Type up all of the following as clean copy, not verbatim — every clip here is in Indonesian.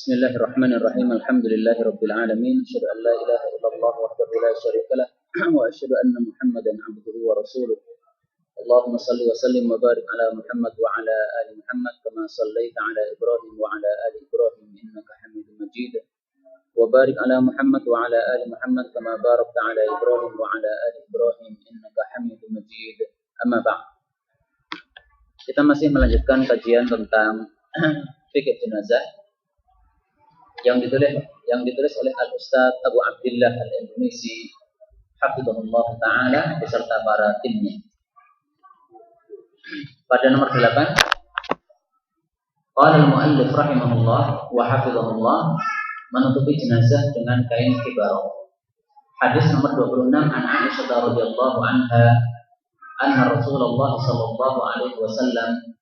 Bismillahirrahmanirrahim. Alhamdulillahirabbil alamin. Asyhadu an la ilaha illallah wahdahu la syarika lah wa asyhadu anna Muhammadan abduhu wa rasuluh. Allahumma shalli wa sallim wa barik ala Muhammad wa ala ali Muhammad kama shallaita ala Ibrahim wa ala ali Ibrahim innaka Hamidum Majid. Wa barik ala Muhammad wa ala ali Muhammad kama barakta ala Ibrahim wa ala ali Ibrahim innaka Hamidum Majid. Amma ba'd. Kita masih melanjutkan kajian tentang fikih jenazah yang ditulis oleh Al-Ustaz Abu Abdillah Al-Indonesi hafizahullah ta'ala beserta para timnya. Pada nomor 8 qala al-muallif rahimahullah wa hafizahullah, menutupi jenazah dengan kain hibarah. Hadis nomor 26, an Aisyah radhiyallahu anha anna Rasulullah sallallahu alaihi wasallam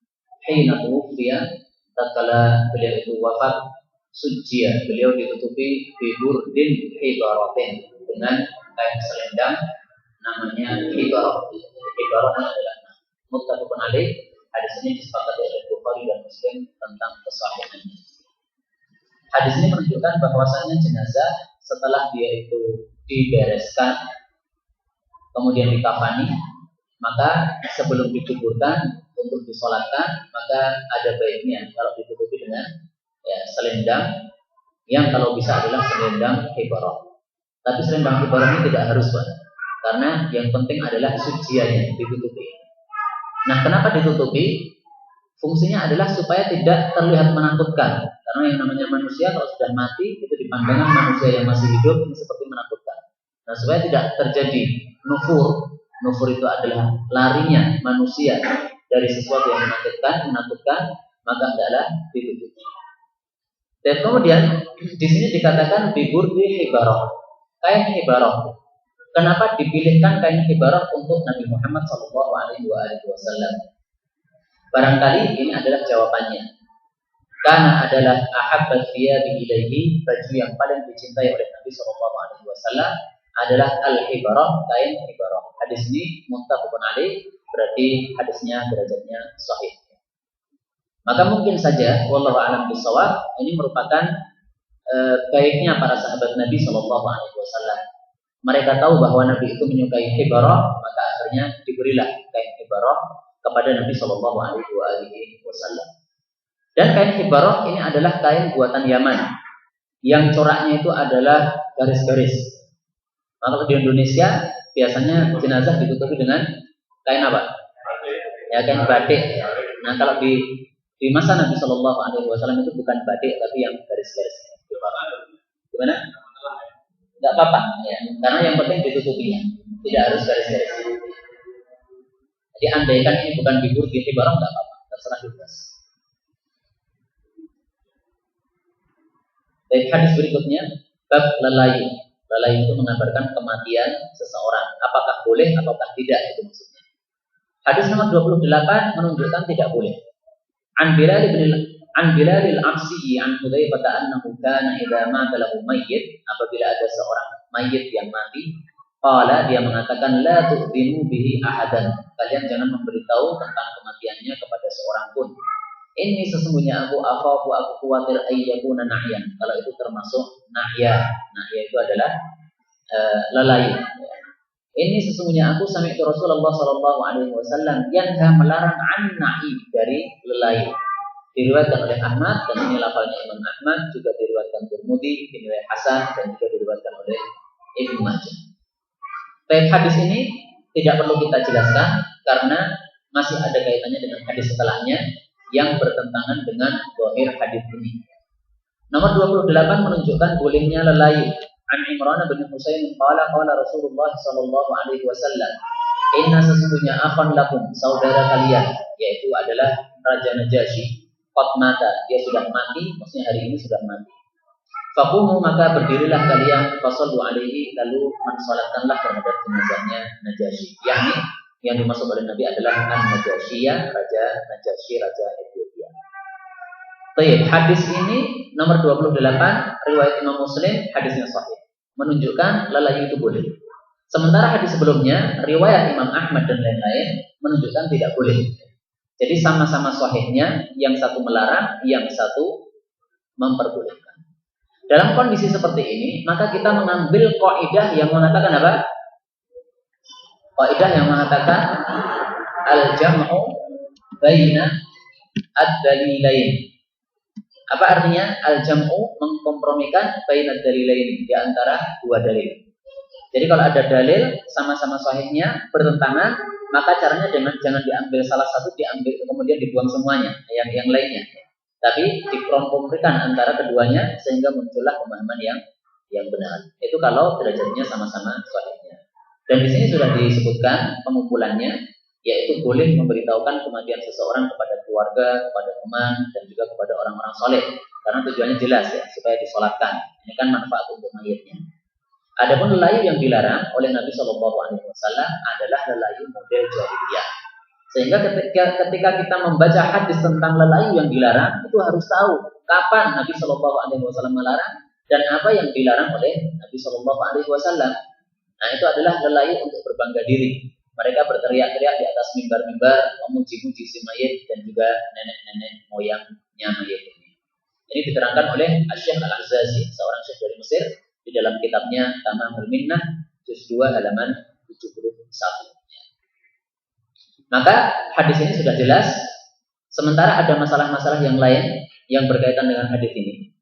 hina tuwfiya, tatkala beliau itu wafat, sujia, beliau ditutupi biburdin hibaratin, dengan kain selendang namanya hibarah. Hibarah adalah muttafaqun alaih. Hadis ini disepakati oleh Bukhari dan Muslim tentang kesahihannya. Hadis ini menunjukkan bahwasannya jenazah setelah dia itu dibereskan kemudian dikafani, maka sebelum dikuburkan untuk disolatkan, maka ada baiknya kalau ditutupi dengan selendang yang kalau bisa adalah selendang hibarah. Tapi selendang hibarah ini tidak harus, Pak, karena yang penting adalah sucianya ditutupi. Nah, kenapa ditutupi? Fungsinya adalah supaya tidak terlihat menakutkan. Karena yang namanya manusia kalau sudah mati, itu di pandangan manusia yang masih hidup ini seperti menakutkan. Nah, supaya tidak terjadi nufur. Nufur itu adalah larinya manusia dari sesuatu yang menakutkan, maka adalah ditutupi. Dan kemudian di sini dikatakan biburdi hibarah, kain hibarah. Kenapa dipilihkan kain hibarah untuk Nabi Muhammad SAW? Barangkali ini adalah jawabannya. Karena adalah ahabbat thiyabi ilaihi, baju yang paling dicintai oleh Nabi SAW adalah al-hibarah, kain hibarah. Hadis ini muttafaqun alaih, berarti hadisnya derajatnya sahih. Maka mungkin saja, wallahu a'lam bishawab, ini merupakan baiknya para sahabat Nabi SAW. Mereka tahu bahwa Nabi itu menyukai hibarah, maka akhirnya diberilah kain hibarah kepada Nabi SAW. Dan kain hibarah ini adalah kain buatan Yaman, yang coraknya itu adalah garis-garis. Maka kalau di Indonesia biasanya jenazah ditutupi dengan kain apa? Ya, kain batik. Nah, kalau di masa Nabi Shallallahu Alaihi Wasallam itu bukan batik, tapi yang garis-garis. Gimana? Tidak apa-apa, ya. Karena yang penting ditutupinya, tidak harus garis-garis. Jadi andaikan ini bukan bibur di hibarah, tidak apa-apa, terserah bebas. Baik, hadis berikutnya, bab lelayu. Lelayu itu mengabarkan kematian seseorang. Apakah boleh, apakah tidak, itu maksudnya. Hadis nomor 28 menunjukkan tidak boleh. An Bilal al-Absi an Hudzaifah annahu kana idza mata lahu mayyit, apabila ada seorang mayit yang mati, qala, dia mengatakan la tu'dinu bihi ahadan, kalian jangan memberitahu tentang kematiannya kepada seorang pun. Ini sesungguhnya aku khawatir ayyakuna nahyan, kalau itu termasuk nahya. Nahya itu adalah lelayu. Ini sesungguhnya aku sami'tu Rasulullah sallallahu alaihi wasallam yanha, melarang an nahi, dari lelayu. Diriwayatkan oleh Ahmad, dan ini lafalnya Imam Ahmad, juga diriwayatkan Tirmidzi, dinilai hasan, dan juga diriwayatkan oleh Ibnu Majah. Baik, hadis ini tidak perlu kita jelaskan karena masih ada kaitannya dengan hadis setelahnya yang bertentangan dengan zahir hadis ini. Nomor 28 menunjukkan bolehnya lelayu. An Imran bin Husain qala Rasulullah sallallahu alaihi wasallam, inna, sesungguhnya akhon lakum, saudara kalian, yaitu adalah Raja Najasyi, qad mata, dia sudah mati, maksudnya hari ini sudah mati. Faqumu, maka berdirilah kalian, fasallu alaihi, lalu mensalatkanlah terhadap jenazahnya Najasyi. Yakni yang dimaksud oleh Nabi adalah An-Najasyiyah, Raja Najasyi, Raja Ethiopia. Baik, hadis ini nomor 28 riwayat Imam Muslim, hadisnya sahih, menunjukkan lelayu itu boleh. Sementara hadis sebelumnya riwayat Imam Ahmad dan lain-lain menunjukkan tidak boleh. Jadi sama-sama sahihnya, yang satu melarang, yang satu memperbolehkan. Dalam kondisi seperti ini, maka kita mengambil kaidah yang mengatakan apa? Kaidah yang mengatakan al-jam'u baina ad-dalilain. Apa artinya? Al-jam'u mengkompromikan baina ad-dalilain, di antara dua dalil. Jadi kalau ada dalil sama-sama sahihnya bertentangan, maka caranya jangan diambil salah satu, diambil kemudian dibuang semuanya, yang lainnya. Tapi dikompromikan antara keduanya sehingga muncullah pemahaman yang benar. Itu kalau derajatnya sama-sama sahihnya. Dan di sini sudah disebutkan pengumpulannya, yaitu boleh memberitahukan kematian seseorang kepada keluarga, kepada teman, dan juga kepada orang-orang soleh. Karena tujuannya jelas ya, supaya disolatkan. Ini kan manfaat untuk mayitnya. Adapun lelayu yang dilarang oleh Nabi SAW adalah lelayu model jahiliyah. Sehingga ketika kita membaca hadis tentang lelayu yang dilarang, itu harus tahu kapan Nabi SAW melarang dan apa yang dilarang oleh Nabi SAW. Nah, itu adalah lelayu untuk berbangga diri. Mereka berteriak-teriak di atas mimbar-mimbar, memuji-muji si mayit dan juga nenek-nenek moyangnya mayit ini. Ini diterangkan oleh Asy-Syaikh Al-Azazi, seorang syekh dari Mesir, di dalam kitabnya Tamamul Minnah, juz 2 halaman 71. Maka hadis ini sudah jelas. Sementara ada masalah-masalah yang lain yang berkaitan dengan hadis ini.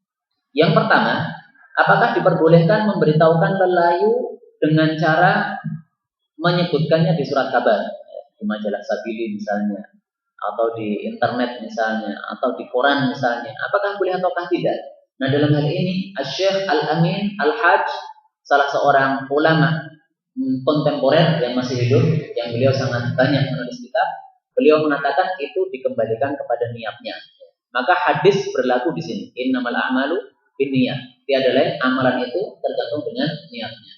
Yang pertama, apakah diperbolehkan memberitahukan lelayu dengan cara menyebutkannya di surat kabar, di majalah Sabili misalnya, atau di internet misalnya, atau di koran misalnya? Apakah boleh ataukah tidak? Nah, dalam hal ini Asy-Syaikh Al-Amin Al-Hajj, salah seorang ulama kontemporer yang masih hidup, yang beliau sangat banyak menulis kitab, beliau mengatakan itu dikembalikan kepada niatnya. Maka hadis berlaku di sini. Innamal a'malu binniyat. Tiada lain, amalan itu tergantung dengan niatnya.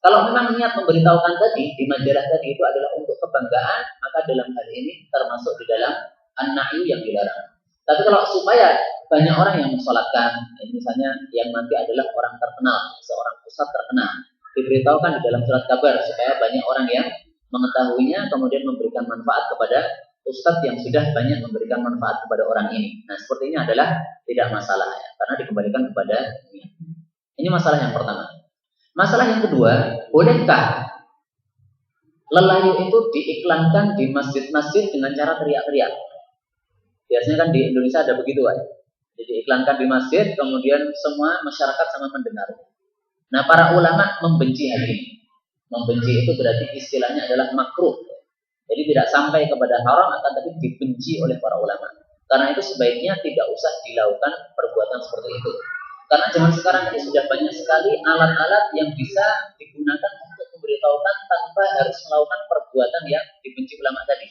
Kalau memang niat memberitahukan tadi di majalah tadi itu adalah untuk kebanggaan, maka dalam hal ini termasuk di dalam an-nahyu yang dilarang. Tapi kalau supaya banyak orang yang mensolatkan, misalnya yang nanti adalah orang terkenal, seorang ustadz terkenal, diberitahukan di dalam surat kabar supaya banyak orang yang mengetahuinya, kemudian memberikan manfaat kepada ustadz yang sudah banyak memberikan manfaat kepada orang ini. Nah, seperti ini adalah tidak masalah ya, karena dikembalikan kepada ini. Ini masalah yang pertama. Masalah yang kedua, bolehkah lelayu itu diiklankan di masjid-masjid dengan cara teriak-teriak? Biasanya kan di Indonesia ada begitu ya. Jadi iklankan di masjid, kemudian semua masyarakat sama mendengar. Nah, para ulama membenci hal ini. Membenci itu berarti istilahnya adalah makruh. Jadi tidak sampai kepada haram, akan tapi dibenci oleh para ulama. Karena itu sebaiknya tidak usah dilakukan perbuatan seperti itu. Karena zaman sekarang ini sudah banyak sekali alat-alat yang bisa digunakan untuk memberitahukan tanpa harus melakukan perbuatan yang dibenci ulama tadi.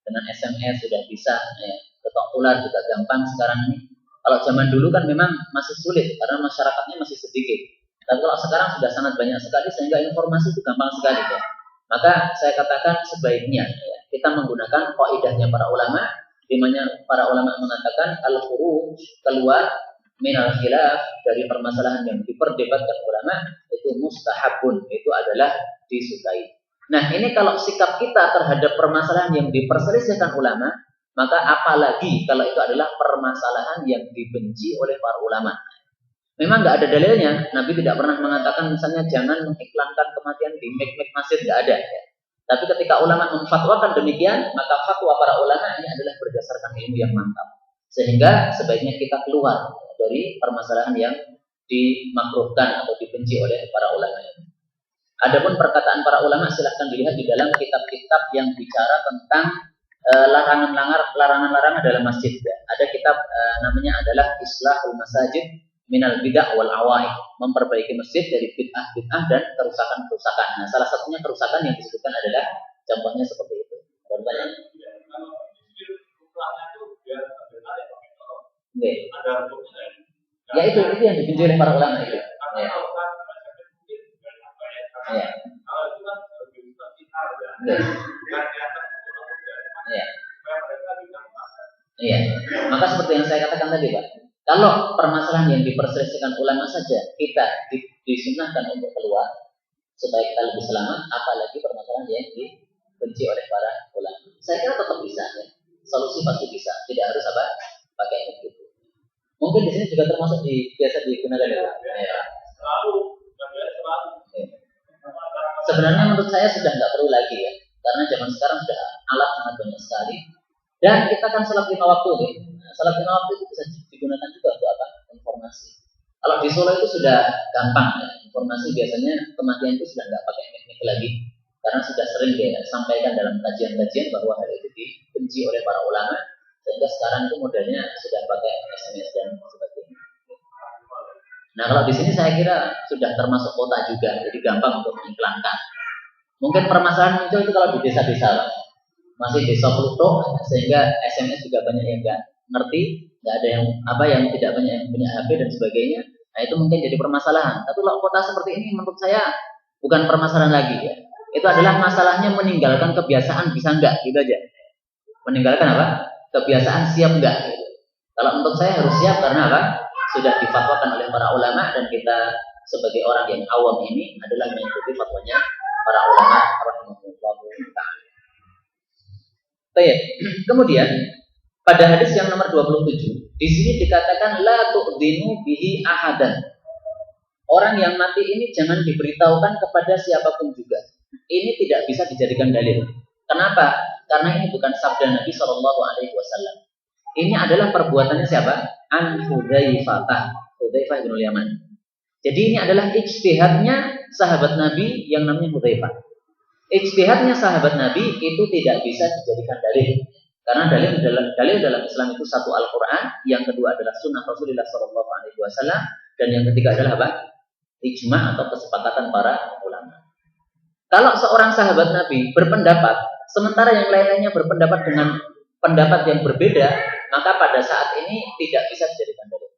Dengan SMS sudah bisa, ya. Ketok tular juga gampang sekarang ini. Kalau zaman dulu kan memang masih sulit karena masyarakatnya masih sedikit. Tapi kalau sekarang sudah sangat banyak sekali sehingga informasi itu gampang sekali ya. Maka saya katakan sebaiknya ya, kita menggunakan kaidahnya para ulama, di mana para ulama mengatakan al-khuruj, keluar minal khilaf, dari permasalahan yang diperdebatkan ulama, itu mustahabun, itu adalah disukai. Nah, ini kalau sikap kita terhadap permasalahan yang diperselisihkan ulama, maka apalagi kalau itu adalah permasalahan yang dibenci oleh para ulama. Memang nggak ada dalilnya. Nabi tidak pernah mengatakan misalnya jangan mengiklankan kematian di mik-mik masjid, nggak ada. Ya. Tapi ketika ulama memfatwakan demikian, maka fatwa para ulama ini adalah berdasarkan ilmu yang mantap. Sehingga sebaiknya kita keluar dari permasalahan yang dimakruhkan atau dibenci oleh para ulama ini. Adapun perkataan para ulama silahkan dilihat di dalam kitab-kitab yang bicara tentang larangan-larangan dalam masjid. Ya. Ada kitab namanya adalah Islahul Masajid minal bid'ah wal awaiq, memperbaiki masjid dari bid'ah dan kerusakan-kerusakan. Nah, salah satunya kerusakan yang disebutkan adalah contohnya seperti itu. Contohnya? Ya itu yang dibenci oleh para ulama itu. Ya. Ya. Ya. Ya. Iya. Maka seperti yang saya katakan tadi, Pak. Kalau permasalahan yang diperselisihkan ulama saja kita disunahkan untuk keluar supaya kita lebih selamat, apalagi permasalahan yang dibenci oleh para ulama. Saya kira tetap bisa ya. Solusi pasti bisa, tidak harus apa? Pakai itu. Mungkin di sini juga termasuk biasa digunakan ya. Ya. Sebenarnya menurut saya sudah nggak perlu lagi ya, karena zaman sekarang sudah alat sangat banyak sekali. Dan kita kan sholat 5 waktu nih. Sholat 5 waktu itu bisa digunakan juga untuk apa? Informasi. Kalau di Solo itu sudah gampang ya. Informasi biasanya kematian itu sudah nggak pakai teknik lagi, karena sudah sering disampaikan dalam kajian-kajian bahwa hal itu dibenci oleh para ulama, sehingga sekarang itu modelnya sudah pakai SMS dan sebagainya. Nah kalau di sini saya kira sudah termasuk kota juga, jadi gampang untuk mengiklankan. Mungkin permasalahan muncul itu kalau di desa-desa, masih desa peluduk, sehingga SMS juga banyak yang nggak ngerti, nggak ada yang tidak banyak yang punya HP dan sebagainya. Nah itu mungkin jadi permasalahan. Tapi kalau kota seperti ini menurut saya bukan permasalahan lagi ya. Itu adalah masalahnya meninggalkan kebiasaan bisa enggak, gitu aja. Meninggalkan apa? Kebiasaan siap enggak. Gitu. Kalau untuk saya harus siap karena apa? Sudah difatwakan oleh para ulama dan kita sebagai orang yang awam ini adalah mengikuti fatwanya para ulama rahimahullah ta'ala. Baik. Kemudian pada hadis yang nomor 27 di sini dikatakan la tu'dinu bihi ahadan. Orang yang mati ini jangan diberitahukan kepada siapapun juga. Ini tidak bisa dijadikan dalil. Kenapa? Karena ini bukan sabda Nabi Shallallahu Alaihi Wasallam. Ini adalah perbuatannya siapa? An Hudzaifah bin Yaman. Jadi ini adalah ijtihadnya sahabat Nabi yang namanya Hudzaifah. Ijtihadnya sahabat Nabi itu tidak bisa dijadikan dalil. Karena dalil dalam Islam itu satu Al-Quran, yang kedua adalah Sunnah Rasulullah Shallallahu Alaihi Wasallam, dan yang ketiga adalah apa? Ijma atau kesepakatan para ulama. Kalau seorang sahabat Nabi berpendapat, sementara yang lain-lainnya berpendapat dengan pendapat yang berbeda, maka pada saat ini tidak bisa dijadikan dalil.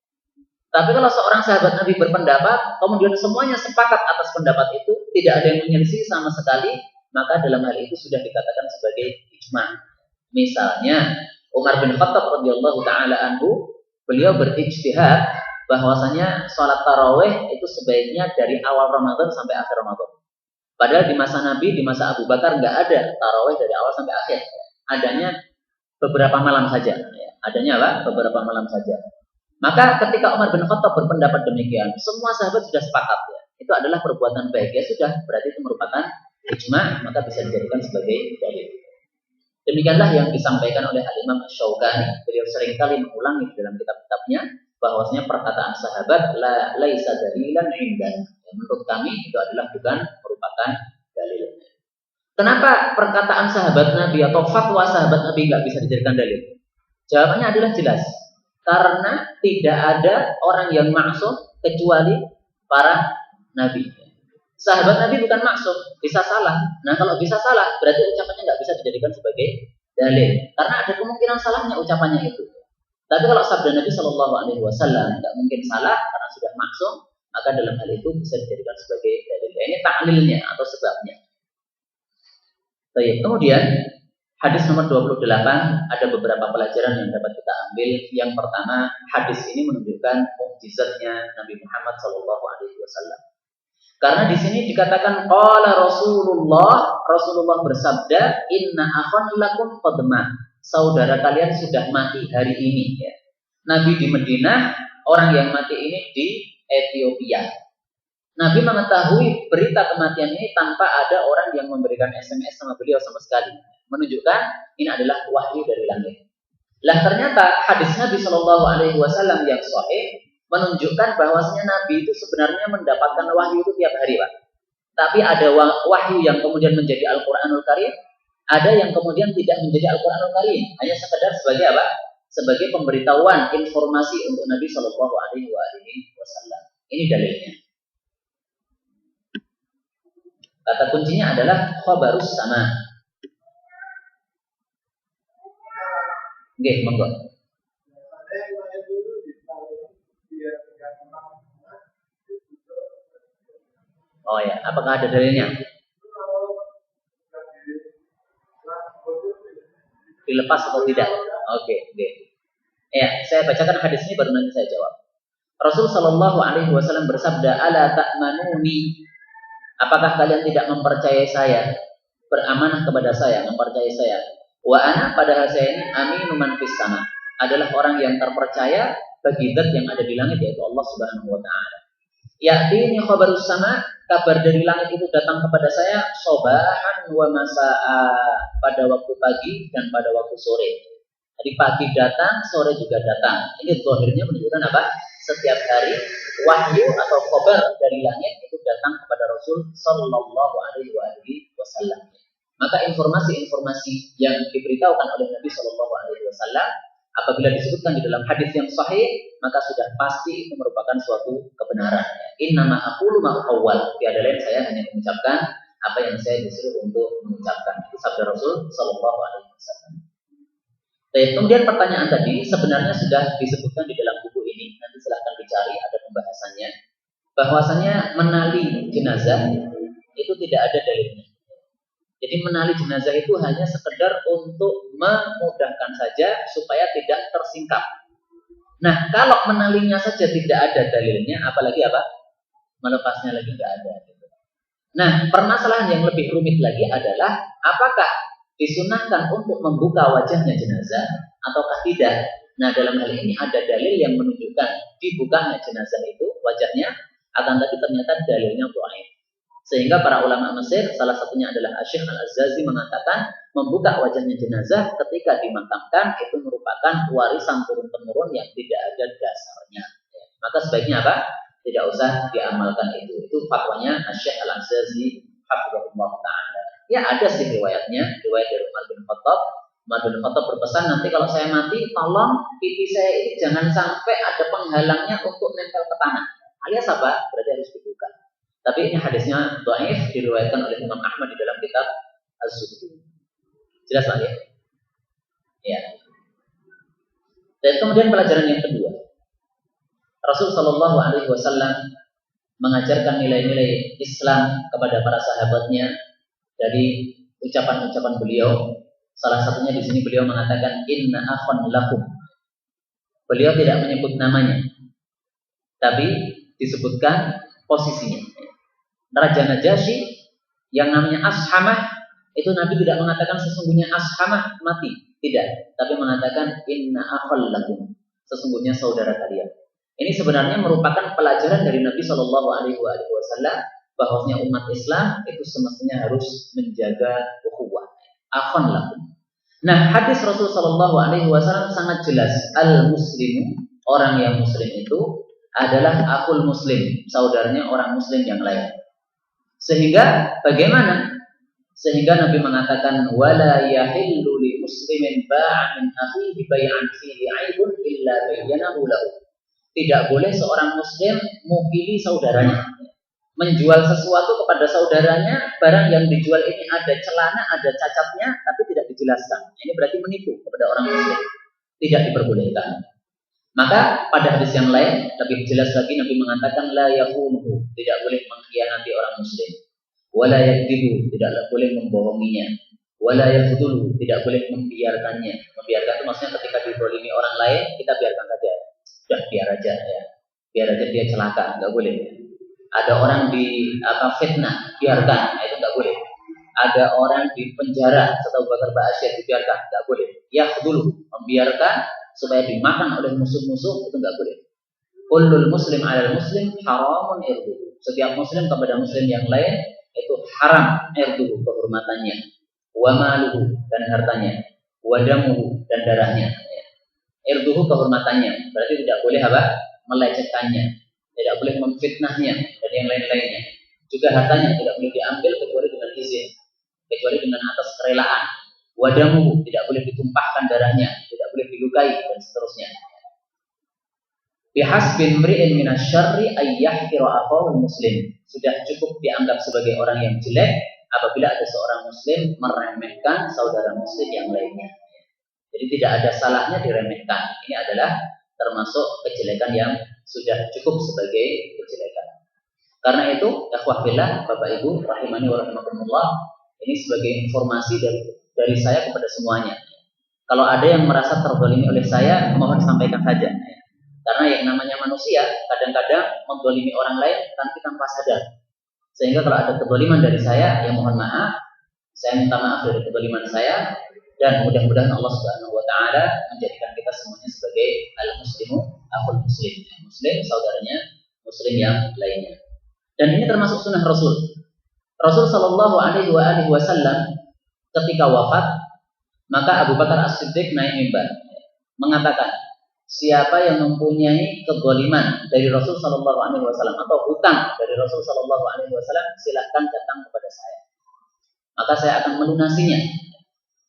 Tapi kalau seorang sahabat Nabi berpendapat, kemudian semuanya sepakat atas pendapat itu, tidak ada yang menyelisih sama sekali, maka dalam hal itu sudah dikatakan sebagai ijma. Misalnya Umar bin Khattab radhiyallahu taala anhu, beliau berijtihad bahwasanya sholat tarawih itu sebaiknya dari awal Ramadan sampai akhir Ramadan. Padahal di masa Nabi, di masa Abu Bakar nggak ada tarawih dari awal sampai akhir. Adanya beberapa malam saja. Adanya apa? Beberapa malam saja. Maka ketika Umar bin Khattab berpendapat demikian, semua sahabat sudah sepakat ya. Itu adalah perbuatan baik. Ya sudah, berarti itu merupakan ijma, maka bisa dijadikan sebagai dalil. Demikianlah yang disampaikan oleh Al-Imam Asy-Syaukani. Beliau seringkali mengulangi dalam kitab-kitabnya bahwasanya perkataan sahabat la laisa dalilan indana. Menurut kami itu adalah bukan merupakan dalil. Kenapa perkataan sahabat Nabi atau fatwa sahabat Nabi nggak bisa dijadikan dalil? Jawabannya adalah jelas. Karena tidak ada orang yang maksum kecuali para nabi. Sahabat Nabi bukan maksum, bisa salah. Nah kalau bisa salah, berarti ucapannya nggak bisa dijadikan sebagai dalil. Karena ada kemungkinan salahnya ucapannya itu. Tapi kalau sabda Nabi Shallallahu Alaihi Wasallam nggak mungkin salah karena sudah maksum, maka dalam hal itu bisa dijadikan sebagai dalil. Ini taklilnya atau sebabnya. Baik. Kemudian hadis nomor 28 ada beberapa pelajaran yang dapat kita ambil. Yang pertama, hadis ini menunjukkan mukjizatnya Nabi Muhammad Shallallahu Alaihi Wasallam. Karena di sini dikatakan qala Rasulullah bersabda, inna akhon lakum qad mat. Saudara kalian sudah mati hari ini ya. Nabi di Madinah, orang yang mati ini di Ethiopia. Nabi mengetahui berita kematian ini tanpa ada orang yang memberikan SMS sama beliau sama sekali. Menunjukkan ini adalah wahyu dari langit. Lah ternyata hadis Nabi Shallallahu Alaihi Wasallam yang sahih menunjukkan bahwasanya Nabi itu sebenarnya mendapatkan wahyu itu tiap hari, Pak. Tapi ada wahyu yang kemudian menjadi Al-Quranul Karim, ada yang kemudian tidak menjadi Al-Quranul Karim, hanya sekedar sebagai apa? Sebagai pemberitahuan informasi untuk Nabi Shallallahu Alaihi Wasallam. Ini dalilnya. Kata kuncinya adalah khabarus sama. Oke, monggo. Oh ya, apakah ada dalilnya? Dilepas atau tidak? Oke. Ya, saya bacakan hadis ini baru nanti saya jawab. Rasul Shallallahu Alaihi Wasallam bersabda, "Ala ta'manuni." Apakah kalian tidak mempercayai saya? Beramanah kepada saya, mempercayai saya. Wa ana, padahal saya ini aminu man fis sama, adalah orang yang terpercaya bagi zat yang ada di langit, yaitu Allah Subhanahu wa taala. Ya'tini khabarus sama, kabar dari langit itu datang kepada saya sobahan wa masa'a, pada waktu pagi dan pada waktu sore. Jadi pagi datang, sore juga datang. Ini zahirnya menunjukkan apa? Setiap hari wahyu atau kabar dari langit itu datang kepada Rasul sallallahu alaihi wasallam. Maka informasi-informasi yang diberitahukan oleh Nabi sallallahu alaihi wasallam apabila disebutkan di dalam hadis yang sahih, maka sudah pasti itu merupakan suatu kebenaran. Innama aqulu ma awwal. Tiada lain, saya hanya mengucapkan apa yang saya disuruh untuk mengucapkan. Itu sabda Rasul sallallahu alaihi wasallam. Kemudian pertanyaan tadi sebenarnya sudah disebutkan di dalam buku ini. Nanti silahkan dicari, ada pembahasannya. Bahwasanya menali jenazah itu tidak ada dalilnya. Jadi menali jenazah itu hanya sekedar untuk memudahkan saja supaya tidak tersingkap. Nah, kalau menalinya saja tidak ada dalilnya, apalagi apa? Melepasnya lagi tidak ada. Nah, permasalahan yang lebih rumit lagi adalah apakah disunahkan untuk membuka wajahnya jenazah ataukah tidak? Nah, dalam hal ini ada dalil yang menunjukkan dibukanya jenazah itu wajahnya, akan tapi ternyata dalilnya dhaif. Sehingga para ulama Mesir, salah satunya adalah Syekh Al-Azzazi, mengatakan membuka wajahnya jenazah ketika dimakamkan itu merupakan warisan turun-temurun yang tidak ada dasarnya. Maka sebaiknya apa? Tidak usah diamalkan itu. Itu fatwanya Syekh Al-Azzazi hafizahullah ta'ala. Ya, ada sih riwayatnya, riwayat dari Umar bin Khattab. Umar bin Khattab berpesan, nanti kalau saya mati, tolong pipi saya ini jangan sampai ada penghalangnya untuk nempel ke tanah. Alias apa? Berarti harus dibuka. Tapi ini hadisnya dhaif, diriwayatkan oleh Imam Ahmad di dalam kitab Az-Zuhd. Jelas lagi? Ya. Dan kemudian pelajaran yang kedua, Rasul Shallallahu Alaihi Wasallam mengajarkan nilai-nilai Islam kepada para sahabatnya dari ucapan-ucapan beliau. Salah satunya di sini beliau mengatakan inna akhon lakum. Beliau tidak menyebut namanya, tapi disebutkan posisinya. Raja Najasyi yang namanya Ashamah, itu Nabi tidak mengatakan sesungguhnya Ashamah mati, tidak, tapi mengatakan inna akhal lakum, sesungguhnya saudara kalian. Ini sebenarnya merupakan pelajaran dari Nabi Shallallahu Alaihi Wasallam bahwasanya umat Islam itu semestinya harus menjaga ukhuwah, akhal lakum. Nah, hadis Rasul Shallallahu Alaihi Wasallam sangat jelas, al muslim, orang yang muslim itu adalah akhul muslim, saudaranya orang muslim yang lain. Sehingga bagaimana? Sehingga Nabi mengatakan wala yahillu li muslimin ba'a min akhihi bai'an fihi 'aibun illa bayyanahu lahu. Tidak boleh seorang muslim mukili saudaranya, menjual sesuatu kepada saudaranya, barang yang dijual ini ada celana, ada cacatnya, tapi tidak dijelaskan. Ini berarti menipu kepada orang muslim. Tidak diperbolehkan. Maka pada hadis yang lain lebih jelas lagi Nabi mengatakan la yakhunhu, tidak boleh mengkhianati orang muslim. Wala yakdzibu, tidak boleh membohonginya. Wala yakhdhulu, tidak boleh membiarkannya. Membiarkan itu maksudnya ketika dizalimi orang lain kita biarkan saja. Sudah biar aja ya. Biar aja dia celaka, enggak boleh. Ada orang di fitnah, biarkan, itu enggak boleh. Ada orang di penjara setelah Bakar Ba'asyir, dibiarkan, enggak boleh. Yakhdhulu, membiarkan supaya dimakan oleh musuh-musuh, itu enggak boleh. Kullul muslim 'alal muslim haramun irduhu. Setiap muslim kepada muslim yang lain itu haram irduhu, kehormatannya, wa maluhu, dan hartanya, wa damuhu, dan darahnya. Irduhu, kehormatannya, berarti tidak boleh apa? Melecehkannya, tidak boleh memfitnahnya, dan yang lain-lainnya. Juga hartanya tidak boleh diambil kecuali dengan izin, kecuali dengan atas kerelaan. Wadamu, tidak boleh ditumpahkan darahnya, tidak boleh dilukai, dan seterusnya. Bihasbin mri'in minasyarri ayyahkira akhahul muslim. Sudah cukup dianggap sebagai orang yang jelek apabila ada seorang muslim meremehkan saudara muslim yang lainnya. Jadi tidak ada salahnya diremehkan. Ini adalah termasuk kejelekan yang sudah cukup sebagai kejelekan. Karena itu, ikhwah fillah, Bapak Ibu rahimani wa rahimakumullah, ini sebagai informasi dari saya kepada semuanya. Kalau ada yang merasa terzalimi oleh saya, mohon sampaikan saja. Karena yang namanya manusia kadang-kadang menzalimi orang lain tanpa sadar. Sehingga kalau ada kezaliman dari saya, ya mohon maaf, saya minta maaf dari kezaliman saya. Dan mudah-mudahan Allah Subhanahu wa taala menjadikan kita semuanya sebagai al-muslimu akhul muslim. Muslim saudaranya muslim yang lainnya. Dan ini termasuk sunnah Rasul. Rasul sallallahu alaihi wasallam ketika wafat, maka Abu Bakar As-Siddiq naik mimbar mengatakan, siapa yang mempunyai kezaliman dari Rasul sallallahu alaihi wasallam atau hutang dari Rasul sallallahu alaihi wasallam, silakan datang kepada saya. Maka saya akan melunasinya.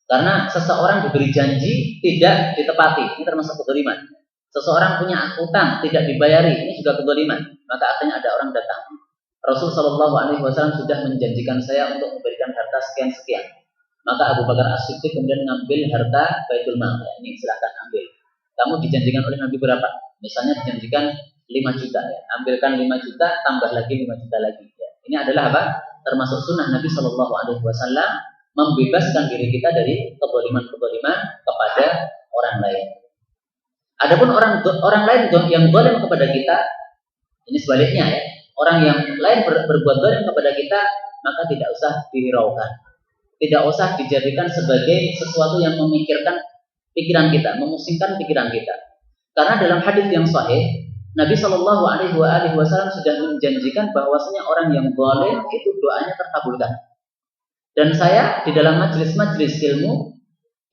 Karena seseorang diberi janji tidak ditepati, ini termasuk kezaliman. Seseorang punya hutang tidak dibayari, ini juga kezaliman. Maka akhirnya ada orang datang. Rasul sallallahu alaihi wasallam sudah menjanjikan saya untuk memberikan harta sekian-sekian. Maka Abu Bakar As-Siddiq kemudian mengambil harta Baitul Mal. Ya, ini silakan ambil. Kamu dijanjikan oleh Nabi berapa? Misalnya dijanjikan 5 juta ya. Ambilkan 5 juta, tambah lagi 5 juta lagi ya. Ini adalah apa? Termasuk sunnah Nabi sallallahu alaihi wasallam membebaskan diri kita dari kezaliman-kezaliman kepada orang lain. Adapun orang lain yang zalim kepada kita, ini sebaliknya ya. Orang yang lain berbuat zalim kepada kita, maka tidak usah dihiraukan. Tidak usah dijadikan sebagai sesuatu yang memikirkan pikiran kita, memusingkan pikiran kita. Karena dalam hadis yang sahih, Nabi Shallallahu Alaihi Wasallam sudah menjanjikan bahwasanya orang yang zalim itu doanya terkabulkan. Dan saya di dalam majelis-majelis ilmu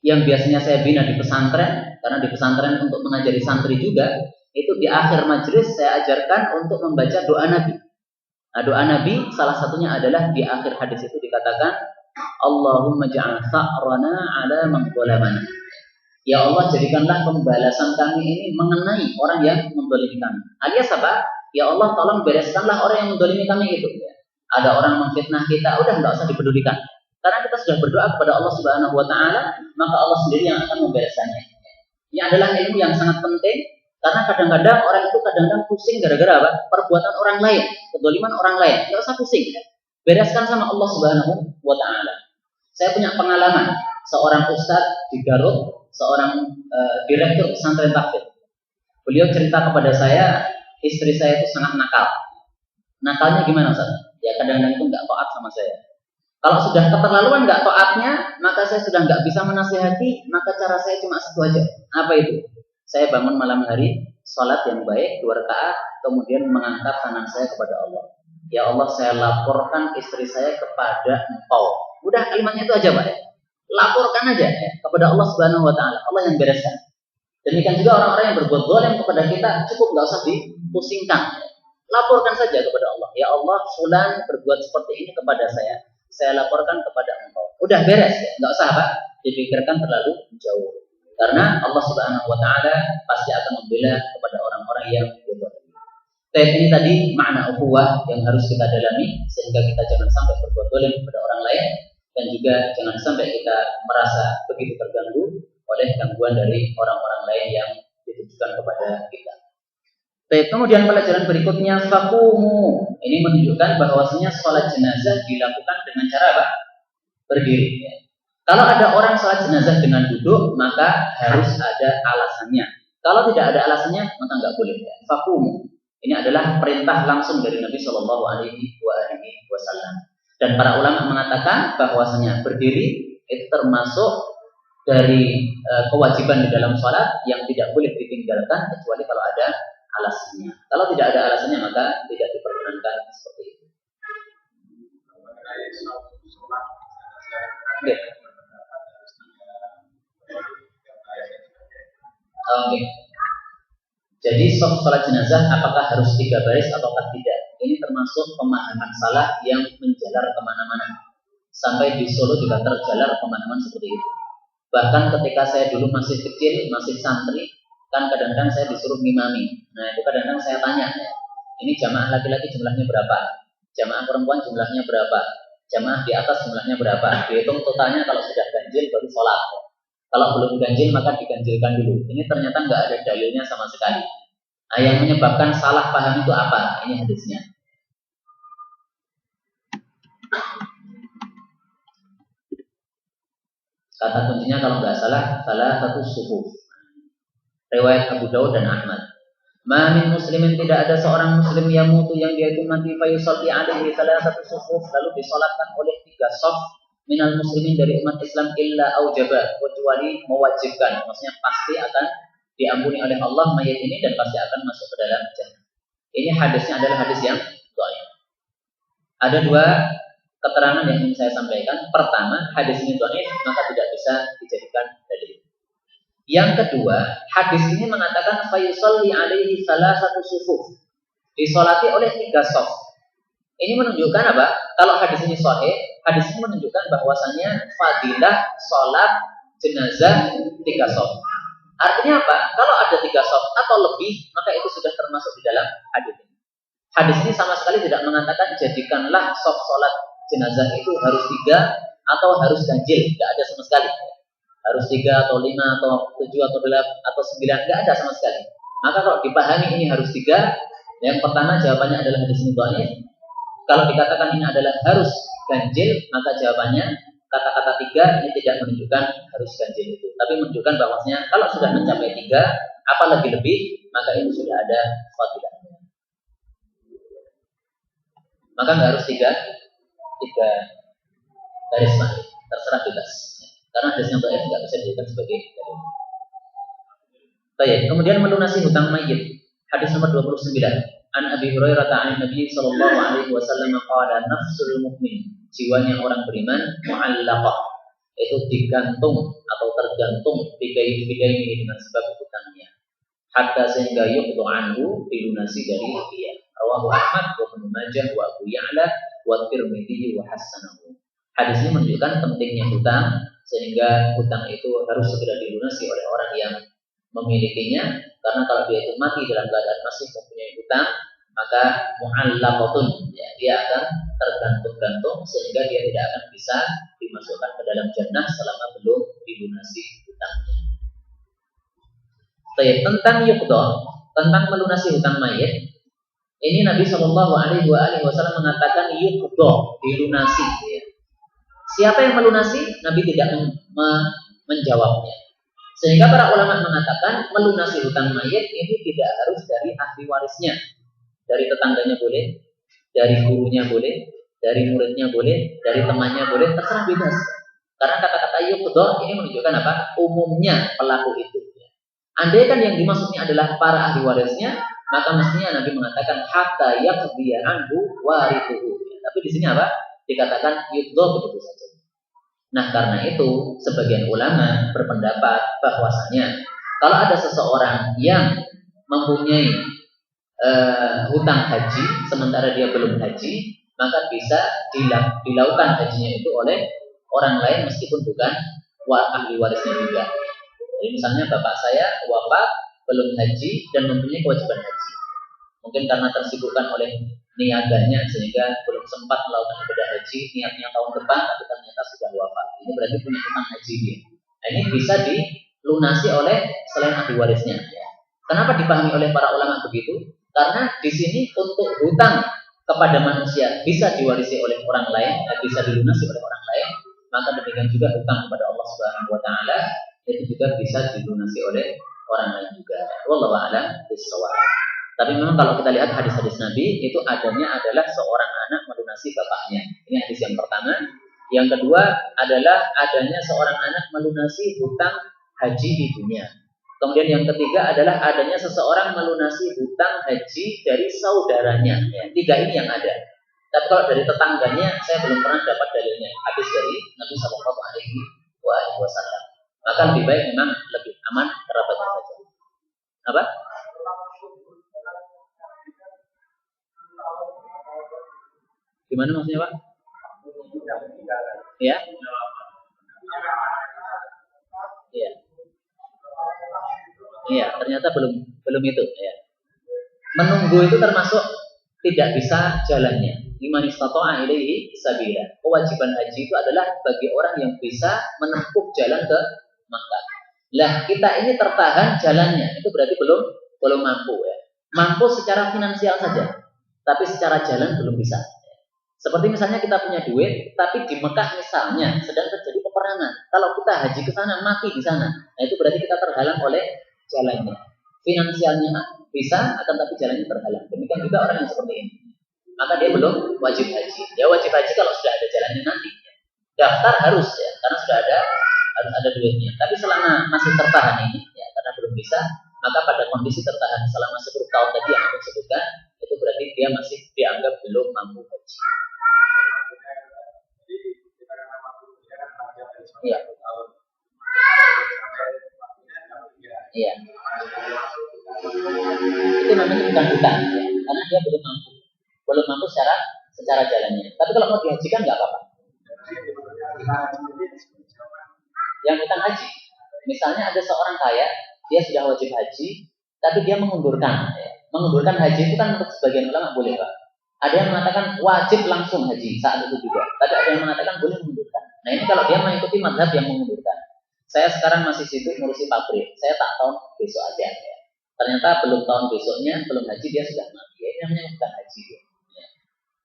yang biasanya saya bina di pesantren, karena di pesantren untuk mengajari santri juga, itu di akhir majelis saya ajarkan untuk membaca doa Nabi. Nah, doa Nabi salah satunya adalah di akhir hadis itu dikatakan, Allahumma ja'al tha'rana ala man zalamana. Ya Allah, jadikanlah pembalasan kami ini mengenai orang yang menzalimi kami. Alias apa? Ya Allah, tolong bereskanlah orang yang menzalimi kami itu. Ya. Ada orang memfitnah kita, udah nggak usah dipedulikan. Karena kita sudah berdoa kepada Allah Subhanahu wa taala, maka Allah sendiri yang akan membereskannya. Ini adalah ilmu yang sangat penting karena kadang-kadang orang itu kadang-kadang pusing gara-gara apa? Perbuatan orang lain, kezaliman orang lain. Nggak usah pusing. Ya. Bereskan sama Allah Subhanahu wa taala. Saya punya pengalaman seorang ustadz di Garut, seorang direktur pesantren tahfidz. Beliau cerita kepada saya, istri saya itu sangat nakal. Nakalnya gimana, Ustaz? Ya kadang-kadang itu nggak taat sama saya. Kalau sudah keterlaluan nggak taatnya, maka saya sudah nggak bisa menasihati, maka cara saya cuma satu aja. Apa itu? Saya bangun malam hari, sholat yang baik, 2 rakaat, kemudian mengangkat tangan saya kepada Allah. Ya Allah, saya laporkan istri saya kepada Engkau. Udah kalimatnya itu aja, Pak. Laporkan aja ya, kepada Allah Subhanahu wa taala. Allah yang bereskan. Demikian juga orang-orang yang berbuat zalim kepada kita, cukup nggak usah dipusingkan. Laporkan saja kepada Allah. Ya Allah, fulan berbuat seperti ini kepada saya. Saya laporkan kepada Engkau. Udah beres ya, nggak usah apa dipikirkan terlalu jauh. Karena Allah Subhanahu wa taala pasti akan membela kepada orang-orang yang berbuat. Ini tadi makna ukhuwah yang harus kita dalami sehingga kita jangan sampai berbuat zalim kepada orang lain. Dan juga jangan sampai kita merasa begitu terganggu oleh gangguan dari orang-orang lain yang ditujukan kepada kita. Kemudian pelajaran berikutnya, faqumu. Ini menunjukkan bahwasanya sholat jenazah dilakukan dengan cara apa? Berdiri. Ya. Kalau ada orang sholat jenazah dengan duduk, maka harus ada alasannya. Kalau tidak ada alasannya, maka nggak boleh. Ya. Faqumu. Ini adalah perintah langsung dari Nabi Shallallahu Alaihi Wasallam. Dan para ulama mengatakan bahwasanya berdiri itu termasuk dari kewajiban di dalam sholat yang tidak boleh ditinggalkan kecuali kalau ada alasannya. Kalau tidak ada alasannya maka tidak diperkenankan seperti itu. Oke. Jadi sholat jenazah apakah harus 3 baris ataukah tidak? Ini termasuk pemahaman salah yang menjalar kemana-mana. Sampai di Solo juga terjalar pemahaman seperti itu. Bahkan ketika saya dulu masih kecil, masih santri, kan kadang-kadang saya disuruh ngimami. Nah itu kadang-kadang saya tanya, ini jamaah laki-laki jumlahnya berapa? Jamaah perempuan jumlahnya berapa? Jamaah di atas jumlahnya berapa? Dihitung totalnya, kalau sudah ganjil baru sholat. Kalau belum ganjil maka diganjilkan dulu. Ini ternyata nggak ada dalilnya sama sekali. Nah, yang menyebabkan salah paham itu apa? Ini hadisnya. Kata kuncinya kalau nggak salah satu suhuf. Riwayat Abu Daud dan Ahmad. Ma min muslimin, tidak ada seorang muslim yang mutu yang dia itu mati fa yusalli alaihi satu suhuf, lalu disolatkan oleh 3 shaf minal muslimin dari umat Islam illa aujaba, kecuali mewajibkan, maksudnya pasti akan diampuni oleh Allah mayat ini dan pasti akan masuk ke dalam jannah. Ini hadisnya adalah hadis yang dhaif. Ada dua keterangan yang ingin saya sampaikan. Pertama, hadis ini dhaif maka tidak bisa dijadikan dalil. Yang kedua, hadis ini mengatakan fayusalli alaihi salasatu sufuf, disolati oleh 3 shaf. Ini menunjukkan apa? Kalau hadis ini sahih, hadis ini menunjukkan bahwasanya fadilah sholat jenazah 3 shaf. Artinya apa? Kalau ada 3 shaf atau lebih, maka itu sudah termasuk di dalam hadis ini. Hadis ini sama sekali tidak mengatakan jadikanlah shaf sholat jenazah itu harus 3 atau harus ganjil, tidak ada sama sekali. Harus 3 atau 5 atau 7 atau 8 atau 9, tidak ada sama sekali. Maka kalau dipahami ini harus 3, yang pertama jawabannya adalah hadis ini dhaif. Kalau dikatakan ini adalah harus ganjil, maka jawabannya kata-kata 3 ini tidak menunjukkan harus ganjil itu, tapi menunjukkan bahwasanya kalau sudah mencapai 3, apalagi lebih, maka itu sudah ada fadilahnya. Maka nggak harus 3 garis balik, terserah bebas. Karena hadisnya dhaif nggak bisa dijadikan sebagai dalil. Baik, kemudian melunasi hutang mayit. Hadis nomor 29. An Abi Hurairah an Nabi sallallahu alaihi wasallam qala nafsul mu'min, jiwanya orang beriman mu'allaqah, itu digantung atau tergantung bidaini dengan sebab hutangnya. Hatta sehingga yuqdu anhu, dilunasi dari dia. Rawahu Ahmad wa Ibnu Majah wa Abu Ya'la wa Tirmidzi wa hasanahu. Hadis ini menunjukkan pentingnya hutang, sehingga hutang itu harus segera dilunasi oleh orang yang memilikinya, karena kalau dia itu mati dalam keadaan masih mempunyai hutang, maka mu'allaqatun, ya, dia akan tergantung-gantung sehingga dia tidak akan bisa dimasukkan ke dalam jannah selama belum dilunasi hutangnya. Tentang yuqda, tentang melunasi hutang mayit, ini Nabi Shallallahu Alaihi Wasallam mengatakan yuqda, dilunasi. Ya. Siapa yang melunasi? Nabi tidak menjawabnya. Sehingga para ulama mengatakan melunasi hutang mayit ini tidak harus dari ahli warisnya, dari tetangganya boleh, dari gurunya boleh, dari muridnya boleh, dari temannya boleh, terserah bebas. Karena kata-kata yuqda ini menunjukkan apa? Umumnya pelaku itu. Andai kan yang dimaksudnya adalah para ahli warisnya, maka mestinya Nabi mengatakan hatta yaqdiya anhu warithuhu. Tapi di sini apa? Dikatakan yuqda begitu saja. Nah, karena itu sebagian ulama berpendapat bahwasanya kalau ada seseorang yang mempunyai hutang haji sementara dia belum haji, maka bisa dilakukan hajinya itu oleh orang lain meskipun bukan ahli warisnya juga. Jadi misalnya bapak saya wafat belum haji dan mempunyai kewajiban haji. Mungkin karena tersibukkan oleh niaganya sehingga belum sempat melakukan ibadah haji, niatnya tahun depan tapi ternyata sudah wafat. Ini berarti punya hutang haji dia. Nah, ini bisa dilunasi oleh selain ahli warisnya. Kenapa dipahami oleh para ulama begitu? Karena di sini untuk hutang kepada manusia bisa diwarisi oleh orang lain, bisa dilunasi oleh orang lain, maka demikian juga hutang kepada Allah Subhanahu wa taala itu juga bisa dilunasi oleh orang lain juga. Wallahu a'lam bishawab. Tapi memang kalau kita lihat hadis-hadis Nabi itu adanya adalah seorang anak melunasi bapaknya. Ini hadis yang pertama. Yang kedua adalah adanya seorang anak melunasi hutang haji di dunia. Kemudian yang ketiga adalah adanya seseorang melunasi hutang haji dari saudaranya. Ya, 3 ini yang ada. Tapi kalau dari tetangganya saya belum pernah dapat dalilnya. Hadis dari Nabi Shallallahu Alaihi Wasallam. Maka lebih baik memang lebih aman kerabatnya saja. Apa? Gimana maksudnya Pak? Ya? Iya. Iya, ternyata belum itu. Ya. Menunggu itu termasuk tidak bisa jalannya. Liman istata'a ilaihi sabila. Kewajiban haji itu adalah bagi orang yang bisa menempuh jalan ke Makkah. Lah kita ini tertahan jalannya, itu berarti belum mampu ya. Mampu secara finansial saja, tapi secara jalan belum bisa. Seperti misalnya kita punya duit, tapi di Mekah misalnya sedang terjadi peperangan. Kalau kita haji ke sana, mati di sana, nah itu berarti kita terhalang oleh jalannya. Finansialnya bisa, akan tapi jalannya terhalang. Demikian juga orang yang seperti ini. Maka dia belum wajib haji. Dia wajib haji kalau sudah ada jalannya nanti. Daftar harus ya, karena sudah harus ada duitnya. Tapi selama masih tertahan ini, ya karena belum bisa, maka pada kondisi tertahan selama 10 tahun tadi yang aku sebutkan, itu berarti dia masih dianggap belum mampu haji. Iya. Iya. Itu namanya bukan hutang, ya, karena dia belum mampu secara jalannya. Tapi kalau mau dihajikan nggak apa-apa. Yang hutang haji, misalnya ada seorang kaya, dia sudah wajib haji, tapi dia mengundurkan. Ya. Mengundurkan haji itu kan untuk sebagian ulama boleh, Pak. Ada yang mengatakan wajib langsung haji saat itu juga, tapi ada yang mengatakan boleh mengundurkan. Nah ini kalau dia mengikuti mazhab yang mengundurkan. Saya sekarang masih sibuk ngurusi pabrik, saya tak tahu besok aja. Ya. Ternyata belum tahun besoknya, belum haji dia sudah mati. Ya, ini namanya bukan haji dia. Ya.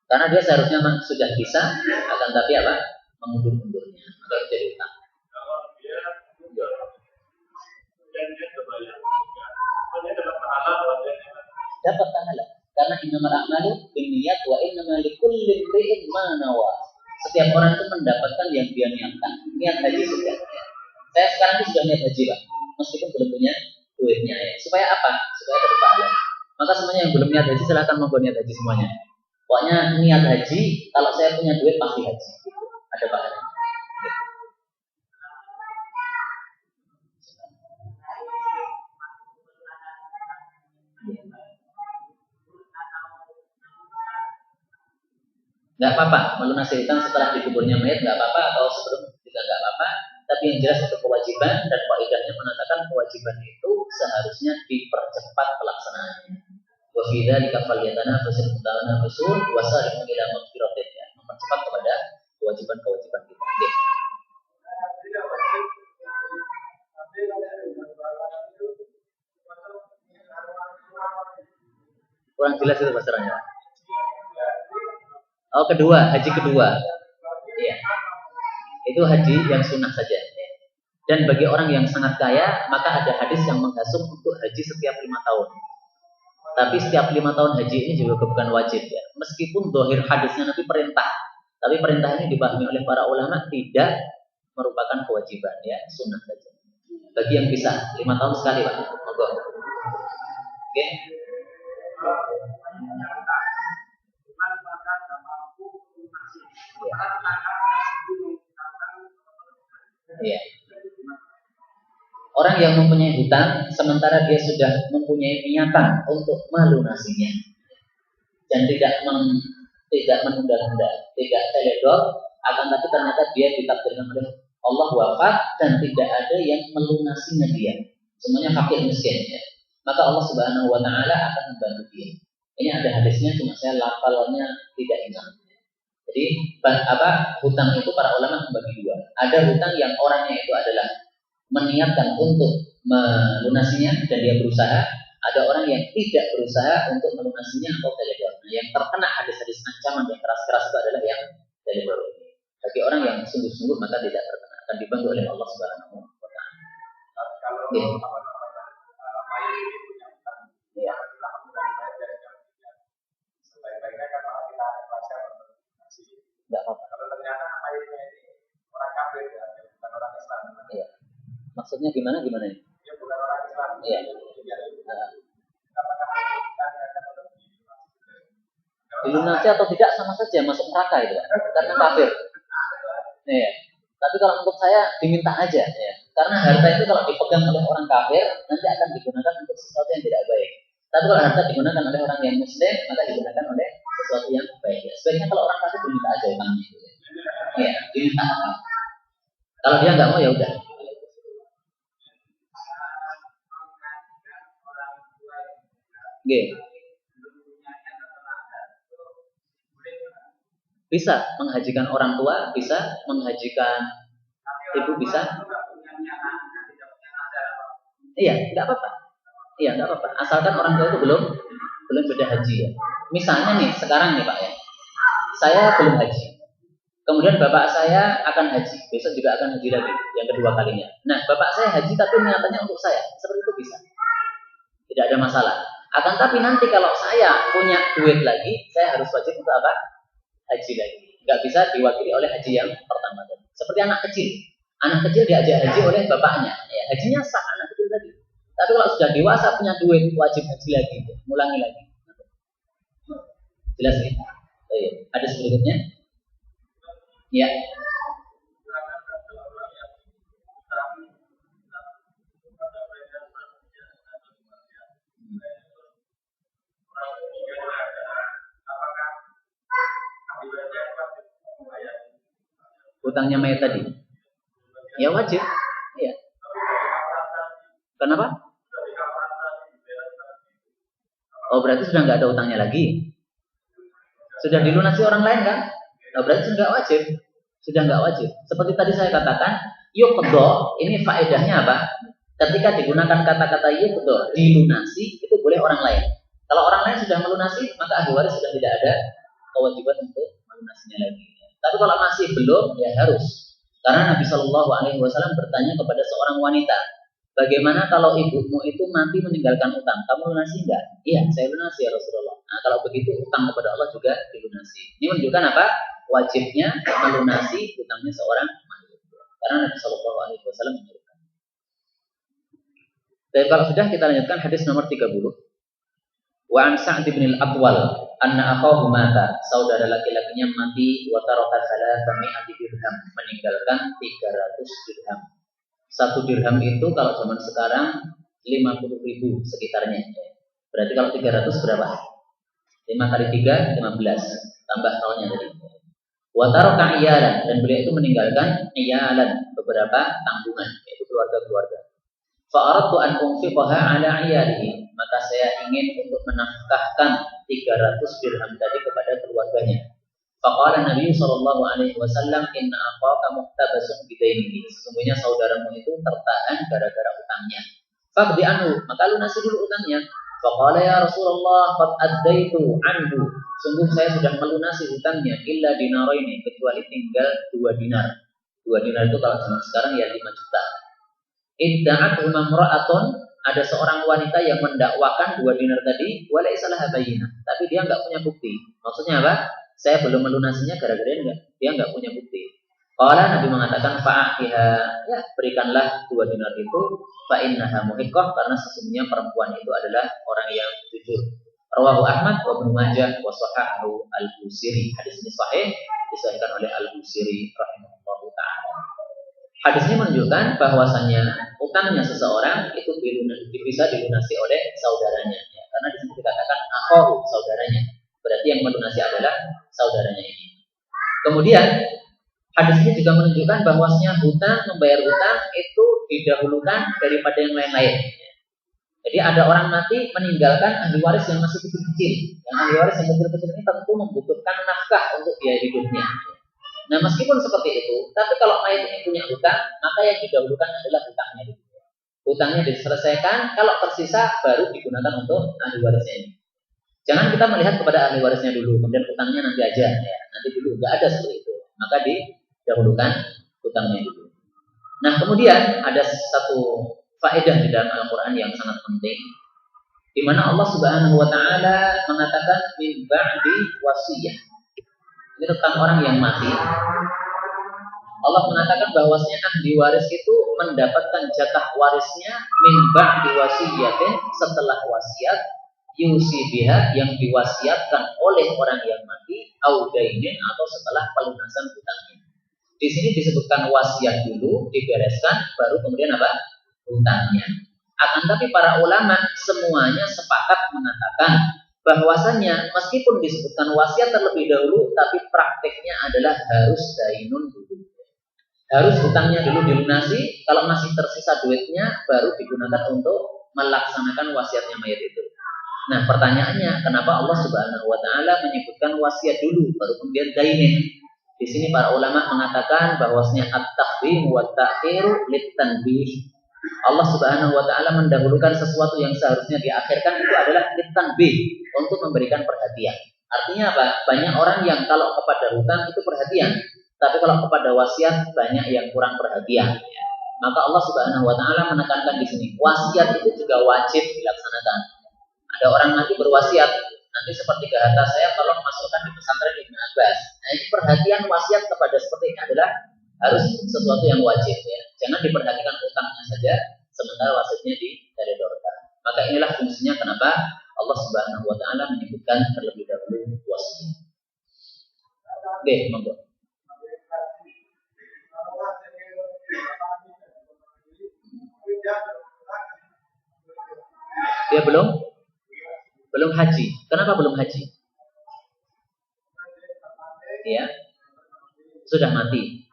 Karena dia seharusnya sudah bisa, akan tapi apa? Mengundur-undurnya, maka jadi utang. Dapat pahala karena innamal a'malu binniyat wa innamal likulli imri'in ma nawa. Setiap orang itu mendapatkan yang dia niatkan. Niat haji sudah. Saya sekarang ini sudah niat haji, Pak. Meskipun belum punya duitnya ya. Supaya apa? Supaya dapat pahala. Maka semuanya yang belum niat haji silahkan mau niat haji semuanya. Pokoknya niat haji, kalau saya punya duit pasti haji. Ada pahala. Nggak apa-apa melunasi hutang setelah dikuburnya mayat, nggak apa-apa, atau sebelum juga nggak apa-apa. Tapi yang jelas itu kewajiban, dan kaidahnya mengatakan kewajiban itu seharusnya dipercepat pelaksanaannya. Wa fi dzalika falyatanafasul mutanafisun wa sari'u ila maghfiratin, ya, mempercepat kepada kewajiban-kewajiban kita. Okay. Kurang jelas itu bahasanya. Oh, kedua, haji kedua. Iya. Itu haji yang sunnah saja. Ya. Dan bagi orang yang sangat kaya, maka ada hadis yang menghasut untuk haji setiap 5 tahun. Tapi setiap 5 tahun haji ini juga bukan wajib ya. Meskipun zahir hadisnya nanti perintah, tapi perintah ini dipahami oleh para ulama tidak merupakan kewajiban ya, sunnah saja. Bagi yang bisa 5 tahun sekali, Pak. Monggo. Oke. Ya. Orang yang mempunyai hutang sementara dia sudah mempunyai niatan untuk melunasinya dan tidak menunda-nunda, tidak teledor, akan tapi ternyata dia ditakdirkan oleh Allah wafat dan tidak ada yang melunasinya dia. Semuanya fakir miskin ya. Maka Allah Subhanahu wa taala akan membantu dia. Ini ada hadisnya, cuma saya lafalnya tidak ingat. Jadi hutang itu para ulama membagi dua. Ada hutang yang orangnya itu adalah meniatkan untuk melunasinya dan dia berusaha. Ada orang yang tidak berusaha untuk melunasinya atau teledor. Yang terkena hadis-hadis ancaman yang keras-keras itu adalah yang teledor ini. Bagi orang yang sungguh-sungguh maka tidak terkena, akan dibantu oleh Allah Subhanahu wa taala. Ya. Enggak apa-apa. Kalau ternyata mayatnya ini orang kafir ya, bukan orang Islam. Iya. Maksudnya gimana ini? Dia bukan orang Islam. Iya. Dilunasi atau tidak sama saja masuk neraka itu, karena kafir. Iya. Tapi kalau untuk saya diminta aja, ya. Karena harta itu kalau dipegang oleh orang kafir nanti akan digunakan untuk sesuatu yang tidak baik. Tapi kalau harta digunakan oleh orang yang muslim, maka digunakan oleh sesuatu yang baik. Ya. Sebaiknya kalau orang kafir diminta aja utangnya. Ya, diminta. Kalau dia nggak mau ya udah. Oke. Bisa menghajikan orang tua, bisa menghajikan ibu, bisa. Iya, nggak apa-apa. Iya, nggak apa-apa. Asalkan orang tua itu belum sudah haji ya. Misalnya nih, sekarang nih Pak ya, saya belum haji. Kemudian bapak saya akan haji, besok juga akan haji lagi, yang kedua kalinya. Nah, bapak saya haji tapi niatannya untuk saya, seperti itu bisa. Tidak ada masalah. Akan tapi nanti kalau saya punya duit lagi, saya harus wajib untuk apa? Haji lagi. nggak bisa diwakili oleh haji yang pertama tadi. Seperti anak kecil diajak haji oleh bapaknya, ya, hajinya sah anak kecil tadi. Tapi kalau sudah dewasa punya duit, wajib haji lagi, ngulangi lagi. Jelas ya? Hadis berikutnya, ya. Hutangnya mayat tadi, ya wajib, ya. Kenapa? Oh, berarti sudah nggak ada hutangnya lagi. Sudah dilunasi orang lain kan? Nah, berarti sudah nggak wajib. Sudah nggak wajib. Seperti tadi saya katakan, yuqdo, ini faedahnya apa? Ketika digunakan kata-kata yuqdo, dilunasi, itu boleh orang lain. Kalau orang lain sudah melunasi, maka ahli waris sudah tidak ada kewajiban untuk melunasinya lagi. Tapi kalau masih belum, ya harus. Karena Nabi Shallallahu Alaihi Wasallam bertanya kepada seorang wanita, bagaimana kalau ibumu itu mati meninggalkan utang? Kamu lunasi enggak? Iya, saya lunasi ya Rasulullah. Nah, kalau begitu utang kepada Allah juga dilunasi. Ini menunjukkan apa? Wajibnya melunasi utangnya seorang makhluk. Karena Nabi Shallallahu Alaihi Wasallam menyuruhkan. Dan kalau sudah kita lanjutkan hadis nomor 30. Wa an Sa'd bin al-Aqwal anna akhahu mata, saudara laki-lakinya mati wa taraka 300 dirham, meninggalkan 300 dirham. 1 dirham itu kalau zaman sekarang 50.000 sekitarnya. Berarti kalau 300 berapa? 5 kali 3 15, tambah nolnya tadi. Wa taraka iyalan, dan beliau itu meninggalkan iyalan, beberapa tanggungan, yaitu keluarga-keluarga. Fa aradtu an unfiqaha ala iyalihi, maka saya ingin untuk menafkahkan 300 dirham tadi kepada keluarganya. Faqala Nabi sallallahu alaihi wasallam, inna akhaka muhtabasun bidainihi, sesungguhnya saudaramu itu tertahan gara-gara utangnya. Faqdi anhu, maka lunasi dulu utangnya. Faqala ya Rasulullah, qad addaitu anhu, sungguh saya sudah melunasi hutangnya, illa dinaraini, kecuali tinggal 2 dinar. 2 dinar itu kalau zaman sekarang ya 5 juta. Idda'at imra'atun, ada seorang wanita yang mendakwakan 2 dinar tadi, wa laisa laha bayyinah, tapi dia enggak punya bukti. Maksudnya apa? Saya belum melunasinya gara-gara dia enggak punya bukti. Qala, Nabi mengatakan fa'ahiha, ya berikanlah 2 dinar itu, fa innaha muhiqqah, karena sesungguhnya perempuan itu adalah orang yang jujur. Rawahu Ahmad wa Ibnu Majah wa sahahahu Al-Busiri. Hadis ini sahih, disahihkan oleh Al-Busiri rahimahullahu taala. Hadis ini menunjukkan bahwasanya utangnya seseorang itu bisa dilunasi oleh saudaranya, ya. Karena di sini dikatakan akhahu, saudaranya. Berarti yang melunasi adalah saudaranya ini. Kemudian hadis ini juga menunjukkan bahwasanya membayar hutang itu didahulukan daripada yang lain-lain. Jadi ada orang mati meninggalkan ahli waris yang masih kecil-kecil. Yang ahli waris yang kecil-kecil ini tentu membutuhkan nafkah untuk biaya hidupnya. Nah, meskipun seperti itu, tapi kalau mayat ini punya hutang, maka yang didahulukan adalah hutangnya. Hutangnya diselesaikan, kalau tersisa baru digunakan untuk ahli warisnya ini. Jangan kita melihat kepada ahli warisnya dulu, kemudian hutangnya nanti aja, ya. Nanti dulu, nggak ada seperti itu. Maka didahulukan hutangnya dulu. Nah, kemudian ada satu faedah di dalam Al-Quran yang sangat penting, di mana Allah Subhanahu Wa Taala mengatakan min ba'di wasiyah. Ini tentang orang yang mati. Allah mengatakan bahwasanya ahli waris itu mendapatkan jatah warisnya min ba'di wasiyatin, setelah wasiat, yusi biha, yang diwasiatkan oleh orang yang mati, audainin, atau setelah pelunasan hutangnya. Di sini disebutkan wasiat dulu, dibereskan, baru kemudian apa? Hutangnya. Akan tapi para ulama semuanya sepakat mengatakan bahwasanya meskipun disebutkan wasiat terlebih dahulu, tapi prakteknya adalah harus dainun dulu. Harus hutangnya dulu dilunasi, kalau masih tersisa duitnya baru digunakan untuk melaksanakan wasiatnya mayat itu. Nah, pertanyaannya, kenapa Allah Subhanahu Wa Taala menyebutkan wasiat dulu baru kemudian dainin? Di sini para ulama mengatakan bahwasanya at-taqdim wa at-ta'khir lit-tanbih. Allah Subhanahu Wa Taala mendahulukan sesuatu yang seharusnya diakhirkan itu adalah lit-tanbih, untuk memberikan perhatian. Artinya apa? Banyak orang yang kalau kepada hutang itu perhatian, tapi kalau kepada wasiat banyak yang kurang perhatian. Maka Allah Subhanahu Wa Taala menekankan di sini, wasiat itu juga wajib dilaksanakan. Ada orang nanti berwasiat, nanti sepertiga harta saya tolong masukkan di pesantren Ibnu Abbas. Nah, ini perhatian wasiat kepada seperti ini adalah harus sesuatu yang wajib ya. Jangan diperhatikan utangnya saja sementara wasiatnya dikoridorkan. Maka inilah fungsinya kenapa Allah Subhanahu wa taala menyebutkan terlebih dahulu wasiat. Oke, monggo. Dia belum haji. Kenapa belum haji? Ya, sudah mati.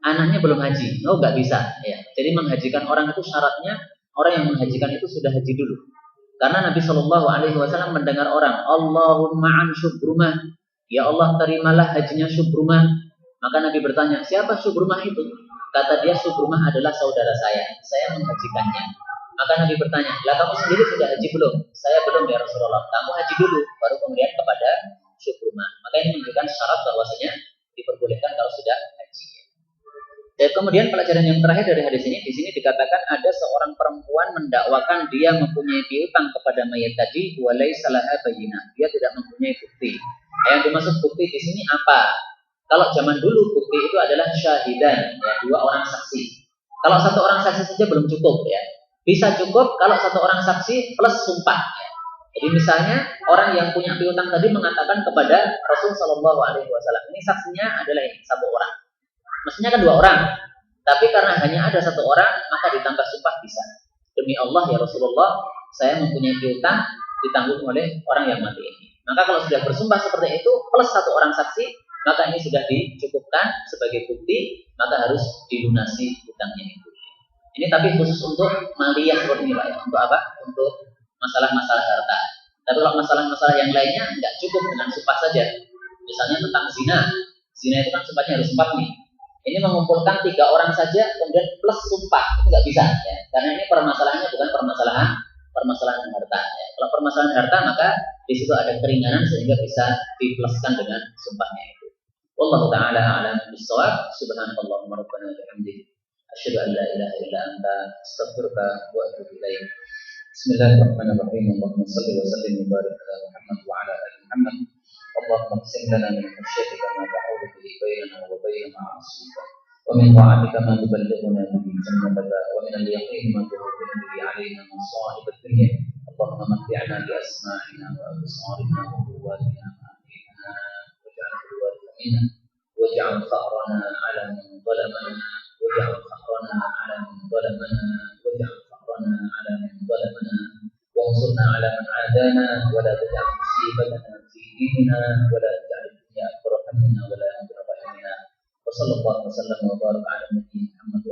Anaknya belum haji. Oh, nggak bisa. Ya. Jadi menghajikan orang itu syaratnya orang yang menghajikan itu sudah haji dulu. Karena Nabi Shallallahu Alaihi Wasallam mendengar orang, Allahumma an Syubrumah, ya Allah terimalah hajinya Syubrumah. Maka Nabi bertanya, siapa Syubrumah itu? Kata dia, Syubrumah adalah saudara saya menghajikannya. Maka Nabi bertanya, lah kamu sendiri sudah haji belum? Saya belum ya Rasulullah. Kamu haji dulu, baru kemudian kepada Syubrumah. Maka ini menunjukkan syarat bahwasanya diperbolehkan kalau sudah haji. Dan kemudian pelajaran yang terakhir dari hadis ini, di sini dikatakan ada seorang perempuan mendakwakan dia mempunyai piutang kepada mayat tadi, walaysa laha bayyinah. Dia tidak mempunyai bukti. Yang dimaksud bukti di sini apa? Kalau zaman dulu bukti itu adalah syahidan, ya, 2 orang saksi. Kalau 1 orang saksi saja belum cukup, ya. Bisa cukup kalau 1 orang saksi plus sumpah. Ya. Jadi misalnya orang yang punya piutang tadi mengatakan kepada Rasul Shallallahu Alaihi Wasallam, ini saksinya adalah ini 1 orang. Mestinya kan 2 orang, tapi karena hanya ada 1 orang, maka ditambah sumpah bisa. Demi Allah ya Rasulullah, saya mempunyai piutang ditanggung oleh orang yang mati ini. Maka kalau sudah bersumpah seperti itu plus 1 orang saksi, maka ini sudah dicukupkan sebagai bukti, maka harus dilunasi hutangnya itu. Ini tapi khusus untuk maliyah seperti ini Pak ya. Untuk apa? Untuk masalah-masalah harta. Tapi kalau masalah-masalah yang lainnya tidak cukup dengan sumpah saja. Misalnya tentang zina. Zina itu kan sumpahnya harus 4 nih. Ini mengumpulkan 3 orang saja kemudian plus sumpah itu nggak bisa ya. Karena ini permasalahannya bukan permasalahan harta ya. Kalau permasalahan harta maka di situ ada keringanan sehingga bisa dipluskan dengan sumpahnya itu. Wallahu taala a'lam bis-shawab. Subhanallahumma rabbana wa bihamdihi asyhadu an la ilaha illa anta astaghfiruka wa atubu ilaik. Bismillahirrahmanirrahim. Allahumma shalli wa sallim wa barik ala Muhammad wa ala ali Muhammad. اللهم اقسم لنا من خشيتك ما تحول به بيننا وبين معاصيك ومن طاعتك ما تبلغنا به جنتك ومن اليقين ما تهون به علينا مصائب الدنيا اللهم متعنا بأسماعنا وأبصارنا وقواتنا ما أحييتنا واجعل الوارث منا واجعل ثأرنا على من ظلمنا واجعل ثأرنا على من ظلمنا واجعل ثأرنا على من ظلمنا وانصرنا على من عادانا ولا تجعل مصيبتنا في ديننا ولا تجعل الدنيا أكبر همنا ولا مبلغ علمنا وصلى الله وسلم وبارك على نبينا محمد